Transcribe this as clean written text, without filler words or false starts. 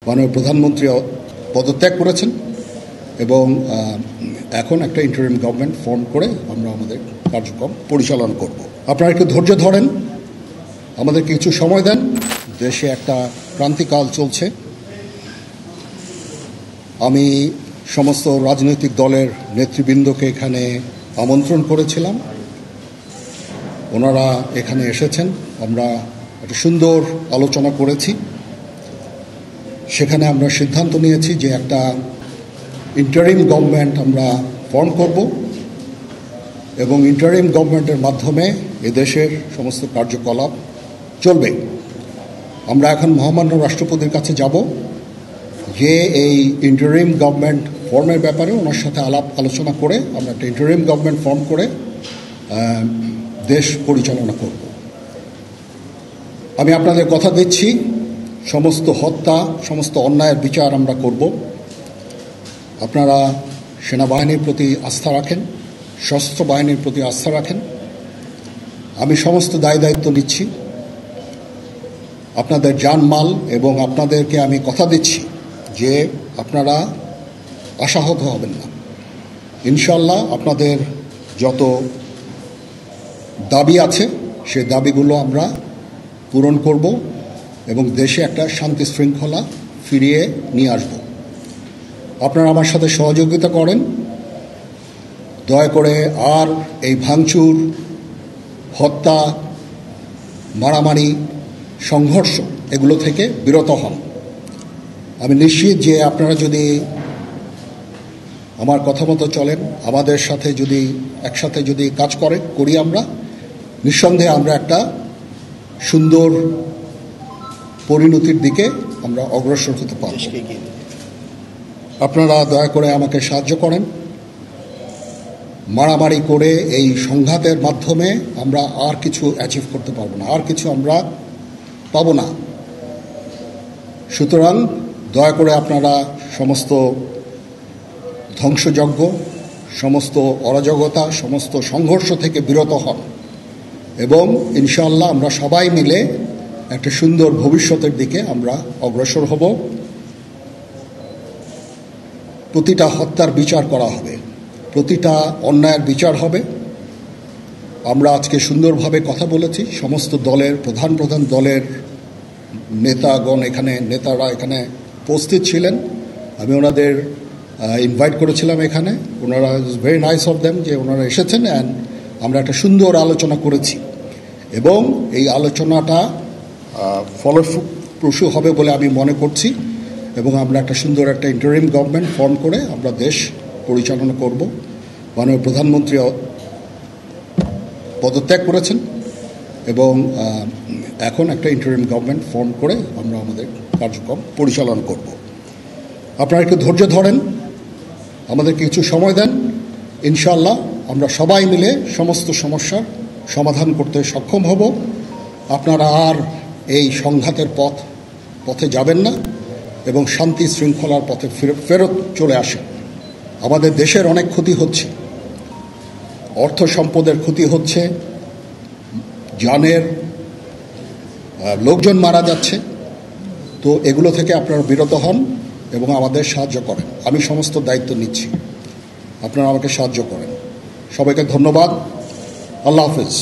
মাননীয় প্রধানমন্ত্রী পদত্যাগ করেছেন এবং এখন একটা ইন্টারিম গভর্নমেন্ট ফর্ম করে আমরা আমাদের কার্যক্রম পরিচালনা করব। আপনারা একটু ধৈর্য ধরেন, আমাদের কিছু সময় দেন। দেশে একটা ক্রান্তিকাল চলছে। আমি সমস্ত রাজনৈতিক দলের নেতৃবৃন্দকে এখানে আমন্ত্রণ করেছিলাম, ওনারা এখানে এসেছেন। আমরা একটা সুন্দর আলোচনা করেছি। সেখানে আমরা সিদ্ধান্ত নিয়েছি যে একটা ইন্টারিম গভর্নমেন্ট আমরা ফর্ম করব এবং ইন্টারিম গভর্নমেন্টের মাধ্যমে এদেশের সমস্ত কার্যকলাপ চলবে। আমরা এখন মহামান্য রাষ্ট্রপতির কাছে যাব যে এই ইন্টারিম গভর্নমেন্ট ফর্মের ব্যাপারে ওনার সাথে আলোচনা করে আমরা একটা ইন্টারিম গভর্নমেন্ট ফর্ম করে দেশ পরিচালনা করব। আমি আপনাদের কথা দিচ্ছি, সমস্ত হত্যা, সমস্ত অন্যায়ের বিচার আমরা করব। আপনারা সেনাবাহিনীর প্রতি আস্থা রাখেন, সশস্ত্র বাহিনীর প্রতি আস্থা রাখেন। আমি সমস্ত দায়িত্ব নিচ্ছি, আপনাদের জানমাল, এবং আপনাদেরকে আমি কথা দিচ্ছি যে আপনারা আশাহত হবেন না। ইনশাল্লাহ আপনাদের যত দাবি আছে সেই দাবিগুলো আমরা পূরণ করব এবং দেশে একটা শান্তি শৃঙ্খলা ফিরিয়ে নিয়ে আসব। আপনারা আমার সাথে সহযোগিতা করেন। দয়া করে আর এই ভাঙচুর, হত্যা, মারামারি, সংঘর্ষ এগুলো থেকে বিরত হন। আমি নিশ্চিত যে আপনারা যদি আমার কথা মতো চলেন, আমাদের সাথে যদি একসাথে যদি কাজ করি আমরা, নিঃসন্দেহে আমরা একটা সুন্দর পরিণতির দিকে আমরা অগ্রসর হতে পারব। আপনারা দয়া করে আমাকে সাহায্য করেন। মারামারি করে এই সংঘাতের মাধ্যমে আমরা আর কিছু অ্যাচিভ করতে পারবো না, আর কিছু আমরা পাবো না। সুতরাং দয়া করে আপনারা সমস্ত ধ্বংসযজ্ঞ, সমস্ত অরাজকতা, সমস্ত সংঘর্ষ থেকে বিরত হন এবং ইনশাআল্লাহ আমরা সবাই মিলে একটা সুন্দর ভবিষ্যতের দিকে আমরা অগ্রসর হব। প্রতিটা হত্যার বিচার করা হবে, প্রতিটা অন্যায়ের বিচার হবে। আমরা আজকে সুন্দরভাবে কথা বলেছি। সমস্ত দলের প্রধান দলের নেতারা এখানে উপস্থিত ছিলেন। আমি ওনাদের ইনভাইট করেছিলাম এখানে। ওনারা ভেরি নাইস অফ দেম যে ওনারা এসেছেন, অ্যান্ড আমরা একটা সুন্দর আলোচনা করেছি এবং এই আলোচনাটা ফলপ্রসূ হবে বলে আমি মনে করছি এবং আমরা একটা সুন্দর একটা ইন্টারিম গভর্নমেন্ট ফর্ম করে আমরা দেশ পরিচালনা করব। মাননীয় প্রধানমন্ত্রী পদত্যাগ করেছেন এবং এখন একটা ইন্টারিম গভর্নমেন্ট ফর্ম করে আমরা আমাদের কার্যক্রম পরিচালনা করব। আপনারা একটু ধৈর্য ধরেন, আমাদের কিছু সময় দেন। ইনশাআল্লাহ আমরা সবাই মিলে সমস্ত সমস্যার সমাধান করতে সক্ষম হব। আপনারা আর এই সংঘাতের পথে যাবেন না এবং শান্তি শৃঙ্খলার পথে ফেরত চলে আসেন। আমাদের দেশের অনেক ক্ষতি হচ্ছে, অর্থ সম্পদের ক্ষতি হচ্ছে, জানের লোকজন মারা যাচ্ছে। তো এগুলো থেকে আপনারা বিরত হন এবং আমাদের সাহায্য করেন। আমি সমস্ত দায়িত্ব নিচ্ছি, আপনারা আমাকে সাহায্য করেন। সবাইকে ধন্যবাদ। আল্লাহ হাফেজ।